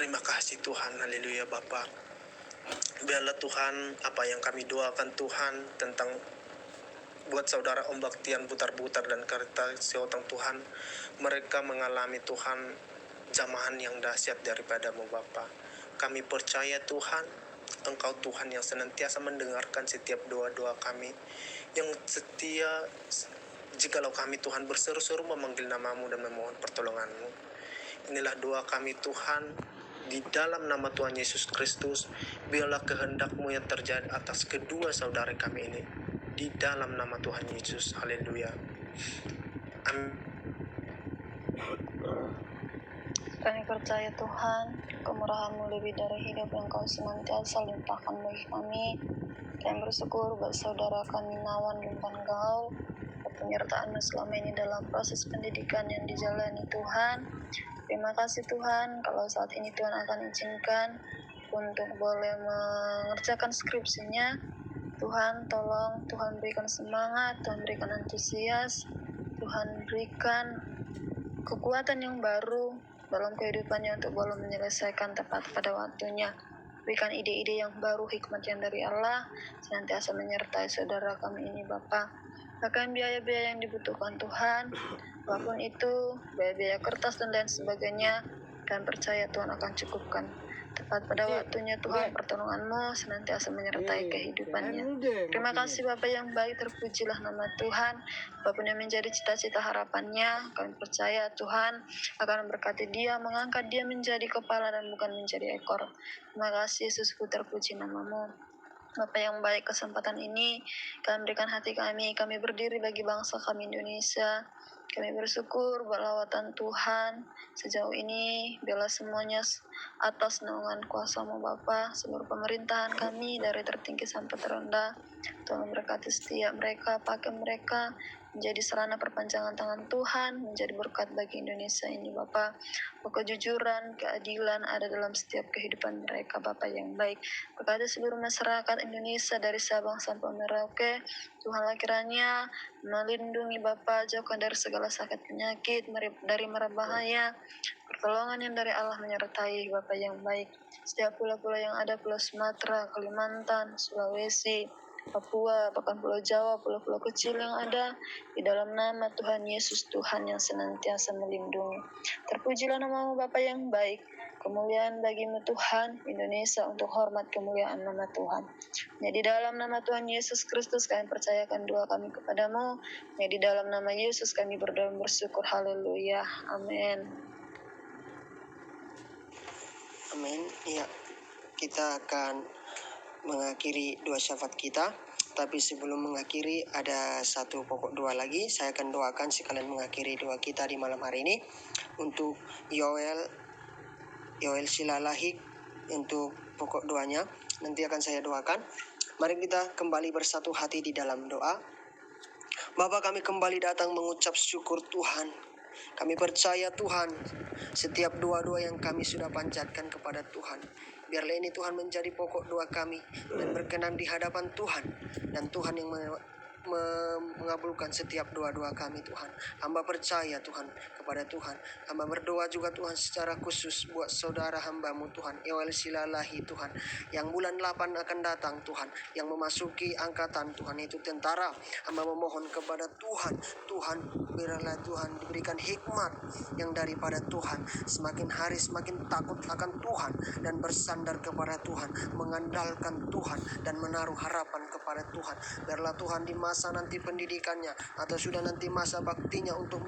Terima kasih Tuhan, haleluya Bapa. Biarlah Tuhan, apa yang kami doakan Tuhan tentang buat saudara Om Baktian Putar-Putar dan Karita Siotang Tuhan, mereka mengalami Tuhan jamahan yang dahsyat daripadamu Bapa. Kami percaya Tuhan, Engkau Tuhan yang senantiasa mendengarkan setiap doa-doa kami, yang setia jikalau kami Tuhan berseru-seru memanggil namamu dan memohon pertolonganmu. Inilah doa kami Tuhan, di dalam nama Tuhan Yesus Kristus. Biarlah kehendak-Mu yang terjadi atas kedua saudara kami ini, di dalam nama Tuhan Yesus. Haleluya. Amin. Kami percaya Tuhan, kemurahan-Mu lebih dari hidup yang Kau senantiasa limpahkan bagi kami. Kami bersyukur buat saudara kami Nawan Limpan Gaul, penyertaan-Mu selama ini dalam proses pendidikan yang dijalani Tuhan. Terima kasih Tuhan, kalau saat ini Tuhan akan izinkan untuk boleh mengerjakan skripsinya. Tuhan tolong, Tuhan berikan semangat, Tuhan berikan antusias, Tuhan berikan kekuatan yang baru dalam kehidupannya untuk boleh menyelesaikan tepat pada waktunya. Berikan ide-ide yang baru, hikmat yang dari Allah, senantiasa menyertai saudara kami ini Bapa. Bahkan biaya-biaya yang dibutuhkan Tuhan, apapun itu, biaya-biaya kertas dan lain sebagainya, kami percaya Tuhan akan cukupkan. Tepat pada waktunya Tuhan, pertolongan-Mu senantiasa menyertai kehidupannya. Terima kasih Bapa yang baik, terpujilah nama Tuhan. Apapun yang menjadi cita-cita harapannya, kami percaya Tuhan akan memberkati dia, mengangkat dia menjadi kepala dan bukan menjadi ekor. Terima kasih Yesusku, terpuji nama-Mu. Bapa yang baik, kesempatan ini kami berikan hati kami berdiri bagi bangsa kami Indonesia. Kami bersyukur buat lawatan Tuhan sejauh ini, biarlah semuanya atas naungan kuasa-Mu Bapa, seluruh pemerintahan kami dari tertinggi sampai terendah. Tuhan memberkati setiap mereka, pakai mereka menjadi sarana perpanjangan tangan Tuhan, menjadi berkat bagi Indonesia ini Bapa. Kejujuran, keadilan ada dalam setiap kehidupan mereka Bapa yang baik. Berkati seluruh masyarakat Indonesia dari Sabang sampai Merauke. Tuhanlah kiranya melindungi Bapa, jauhkan dari segala sakit penyakit, dari mara bahaya. Pertolongan yang dari Allah menyertai Bapa yang baik. Setiap pulau-pulau yang ada, Pulau Sumatera, Kalimantan, Sulawesi, Papua, bahkan Pulau Jawa, pulau-pulau kecil yang ada, di dalam nama Tuhan Yesus, Tuhan yang senantiasa melindungi. Terpujilah nama-Mu Bapa yang baik. Kemuliaan bagi-Mu Tuhan, Indonesia untuk hormat kemuliaan nama Tuhan. Ya, di dalam nama Tuhan Yesus Kristus kami percayakan doa kami kepada-Mu. Ya, di dalam nama Yesus kami berdoa bersyukur. Haleluya. Amin. Amin. Ya, kita akan mengakhiri doa syafaat kita. Tapi sebelum mengakhiri, ada satu pokok doa lagi. Saya akan doakan sekalian mengakhiri doa kita di malam hari ini. Untuk Yoel Silalahik, untuk pokok doanya nanti akan saya doakan. Mari kita kembali bersatu hati di dalam doa. Bapa, kami kembali datang mengucap syukur Tuhan. Kami percaya Tuhan, setiap doa-doa yang kami sudah panjatkan kepada Tuhan, biarlah ini Tuhan menjadi pokok doa kami dan berkenan di hadapan Tuhan. Dan Tuhan yang mengabulkan setiap doa-doa kami Tuhan. Hamba percaya Tuhan kepada Tuhan. Hamba berdoa juga Tuhan secara khusus buat saudara hamba-Mu Tuhan, Yoel Silalahi Tuhan, yang bulan 8 akan datang Tuhan, yang memasuki angkatan Tuhan itu tentara. Hamba memohon kepada Tuhan, biarlah Tuhan diberikan hikmat yang daripada Tuhan, semakin hari semakin takut akan Tuhan dan bersandar kepada Tuhan, mengandalkan Tuhan dan menaruh harapan kepada Tuhan. Biarlah Tuhan di masa nanti pendidikannya atau sudah nanti masa baktinya untuk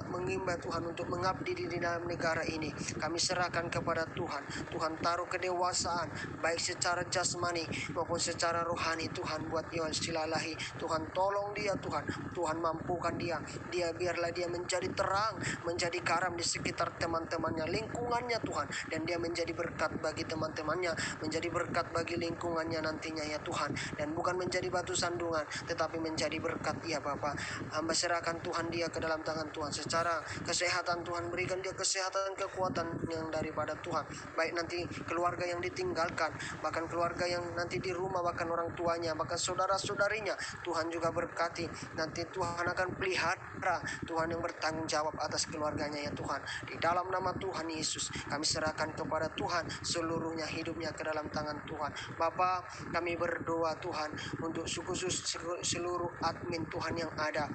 mengimba Tuhan, untuk mengabdi di dalam negara ini, kami serahkan kepada Tuhan. Tuhan taruh kedewasaan baik secara jasmani maupun secara rohani Tuhan buat Yoel Silalahi. Tuhan tolong dia Tuhan, Tuhan mampukan dia biarlah dia menjadi terang, menjadi garam di sekitar teman-temannya, lingkungannya Tuhan, dan dia menjadi berkat bagi teman-temannya, menjadi berkat bagi lingkungannya nantinya ya Tuhan, dan bukan menjadi batu sandungan pertolongan, tetapi menjadi berkat ya Bapa. Hamba serahkan Tuhan dia ke dalam tangan Tuhan. Secara kesehatan Tuhan, berikan dia kesehatan, kekuatan yang daripada Tuhan. Baik nanti keluarga yang ditinggalkan, bahkan keluarga yang nanti di rumah, bahkan orang tuanya, bahkan saudara-saudarinya, Tuhan juga berkati. Nanti Tuhan akan pelihara, Tuhan yang bertanggung jawab atas keluarganya ya Tuhan. Di dalam nama Tuhan Yesus, kami serahkan kepada Tuhan seluruhnya hidupnya ke dalam tangan Tuhan. Bapa, kami berdoa Tuhan untuk khusus seluruh admin Tuhan yang ada,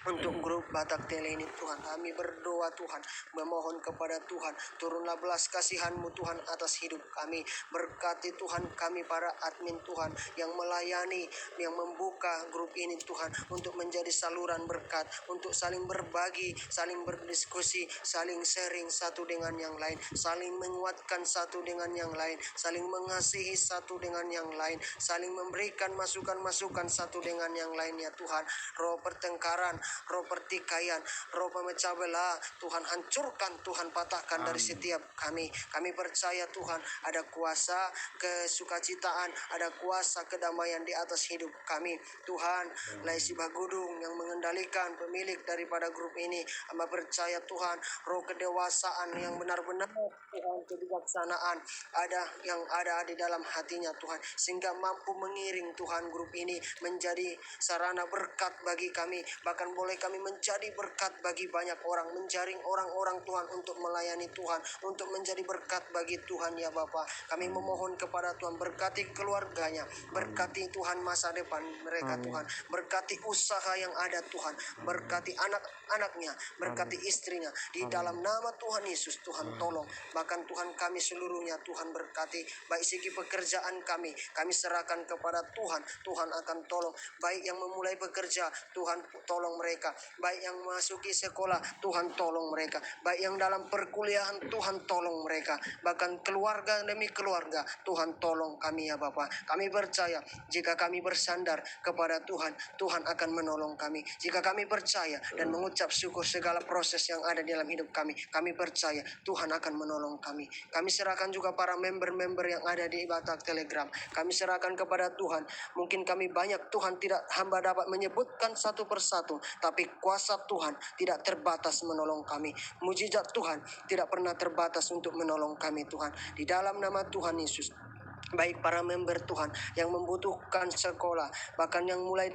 untuk grup Batak Tele ini Tuhan, kami berdoa Tuhan, memohon kepada Tuhan, turunlah belas kasihan-Mu Tuhan atas hidup kami. Berkati Tuhan kami para admin Tuhan yang melayani, yang membuka grup ini Tuhan, untuk menjadi saluran berkat, untuk saling berbagi, saling berdiskusi, saling sharing satu dengan yang lain, saling menguatkan satu dengan yang lain, saling mengasihi satu dengan yang lain, saling memberikan masukan-masukan satu dengan yang lain ya Tuhan. Roh pertengkaran, roh pertikaian, roh pemecah belah, Tuhan hancurkan, Tuhan patahkan dari setiap kami. Kami percaya Tuhan ada kuasa kesukacitaan, ada kuasa kedamaian di atas hidup kami. Tuhan, Laisi Bagudung yang mengendalikan, pemilik daripada grup ini, hamba percaya Tuhan, roh kedewasaan yang benar-benar Tuhan, kebijaksanaan ada di dalam hatinya Tuhan, sehingga mampu mengiring Tuhan grup ini menjadi sarana berkat bagi kami. Bahkan boleh kami menjadi berkat bagi banyak orang, menjaring orang-orang Tuhan untuk melayani Tuhan, untuk menjadi berkat bagi Tuhan ya Bapa. Kami memohon kepada Tuhan, berkati keluarganya, berkati Tuhan masa depan mereka Tuhan, berkati usaha yang ada Tuhan, berkati anak-anaknya, berkati istrinya. Di dalam nama Tuhan Yesus, Tuhan tolong. Bahkan Tuhan kami seluruhnya Tuhan berkati, baik segi pekerjaan kami serahkan kepada Tuhan. Tuhan akan tolong, baik yang memulai bekerja, Tuhan tolong mereka, baik yang masuki sekolah, Tuhan tolong mereka, baik yang dalam perkuliahan, Tuhan tolong mereka, bahkan keluarga demi keluarga, Tuhan tolong kami ya Bapa. Kami percaya jika kami bersandar kepada Tuhan, Tuhan akan menolong kami. Jika kami percaya dan mengucap syukur segala proses yang ada di dalam hidup kami percaya Tuhan akan menolong kami. Kami serahkan juga para member-member yang ada di Batak Telegram, kami serahkan kepada Tuhan. Mungkin kami banyak Tuhan, tidak hamba dapat menyebutkan satu persatu, tapi kuasa Tuhan tidak terbatas menolong kami. Mujizat Tuhan tidak pernah terbatas untuk menolong kami Tuhan. Di dalam nama Tuhan Yesus, baik para member Tuhan yang membutuhkan sekolah, bahkan yang mulai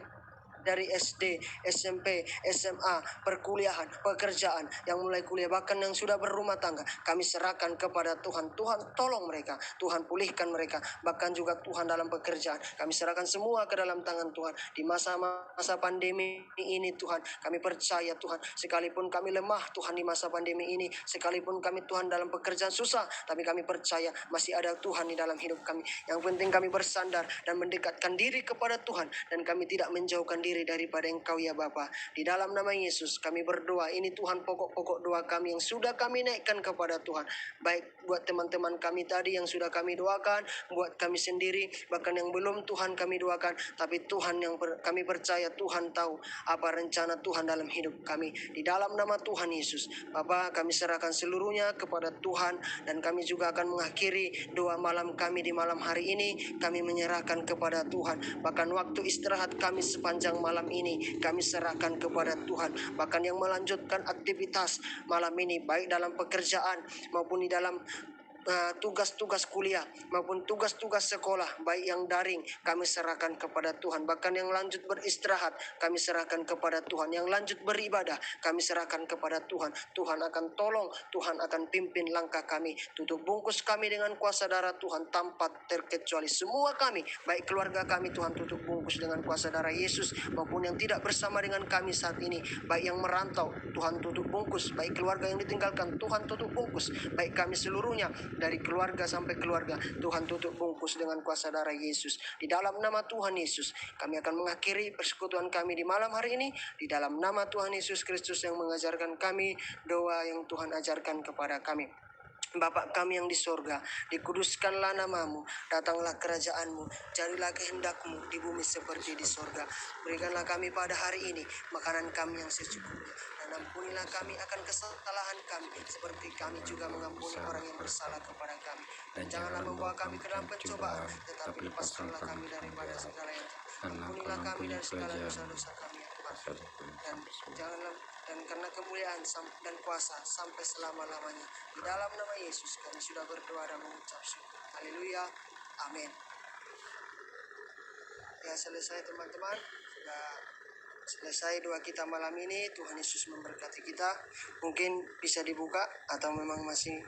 dari SD, SMP, SMA, perkuliahan, pekerjaan, yang mulai kuliah, bahkan yang sudah berumah tangga, kami serahkan kepada Tuhan. Tuhan tolong mereka, Tuhan pulihkan mereka, bahkan juga Tuhan dalam pekerjaan, kami serahkan semua ke dalam tangan Tuhan. Di masa-masa pandemi ini Tuhan, kami percaya Tuhan, sekalipun kami lemah Tuhan di masa pandemi ini, sekalipun kami Tuhan dalam pekerjaan susah, tapi kami percaya masih ada Tuhan di dalam hidup kami. Yang penting kami bersandar dan mendekatkan diri kepada Tuhan, dan kami tidak menjauhkan diri daripada Engkau ya Bapa. Di dalam nama Yesus kami berdoa. Ini Tuhan pokok-pokok doa kami yang sudah kami naikkan kepada Tuhan. Baik buat teman-teman kami tadi yang sudah kami doakan, buat kami sendiri, bahkan yang belum Tuhan kami doakan, tapi Tuhan yang kami percaya Tuhan tahu apa rencana Tuhan dalam hidup kami. Di dalam nama Tuhan Yesus, Bapa, kami serahkan seluruhnya kepada Tuhan, dan kami juga akan mengakhiri doa malam kami di malam hari ini. Kami menyerahkan kepada Tuhan. Bahkan waktu istirahat kami sepanjang malam ini kami serahkan kepada Tuhan. Bahkan yang melanjutkan aktivitas malam ini, baik dalam pekerjaan maupun di dalam tugas-tugas kuliah maupun tugas-tugas sekolah, baik yang daring, kami serahkan kepada Tuhan. Bahkan yang lanjut beristirahat, kami serahkan kepada Tuhan. Yang lanjut beribadah, kami serahkan kepada Tuhan. Tuhan akan tolong, Tuhan akan pimpin langkah kami. Tutup bungkus kami dengan kuasa darah Tuhan tanpa terkecuali. Semua kami, baik keluarga kami, Tuhan tutup bungkus dengan kuasa darah Yesus, maupun yang tidak bersama dengan kami saat ini, baik yang merantau, Tuhan tutup bungkus, baik keluarga yang ditinggalkan, Tuhan tutup bungkus, baik kami seluruhnya, dari keluarga sampai keluarga, Tuhan tutup bungkus dengan kuasa darah Yesus. Di dalam nama Tuhan Yesus, kami akan mengakhiri persekutuan kami di malam hari ini. Di dalam nama Tuhan Yesus Kristus yang mengajarkan kami doa yang Tuhan ajarkan kepada kami. Bapa kami yang di sorga, dikuduskanlah namamu, datanglah kerajaanmu, jadilah kehendakmu di bumi seperti di sorga. Berikanlah kami pada hari ini makanan kami yang secukupnya, dan ampunilah kami akan kesalahan kami, seperti kami juga mengampuni orang yang bersalah kepada kami. Dan janganlah membawa kami ke dalam pencobaan, tetapi lepaskanlah kami daripada segala yang jahat. Ampunilah kami dari segala dosa-dosa kami yang patut, dan karena kemuliaan dan kuasa sampai selama-lamanya. Di dalam nama Yesus kami sudah berdoa dan mengucap syukur. Haleluya. Amin. Ya, selesai teman-teman. Sudah selesai doa kita malam ini. Tuhan Yesus memberkati kita. Mungkin bisa dibuka atau memang masih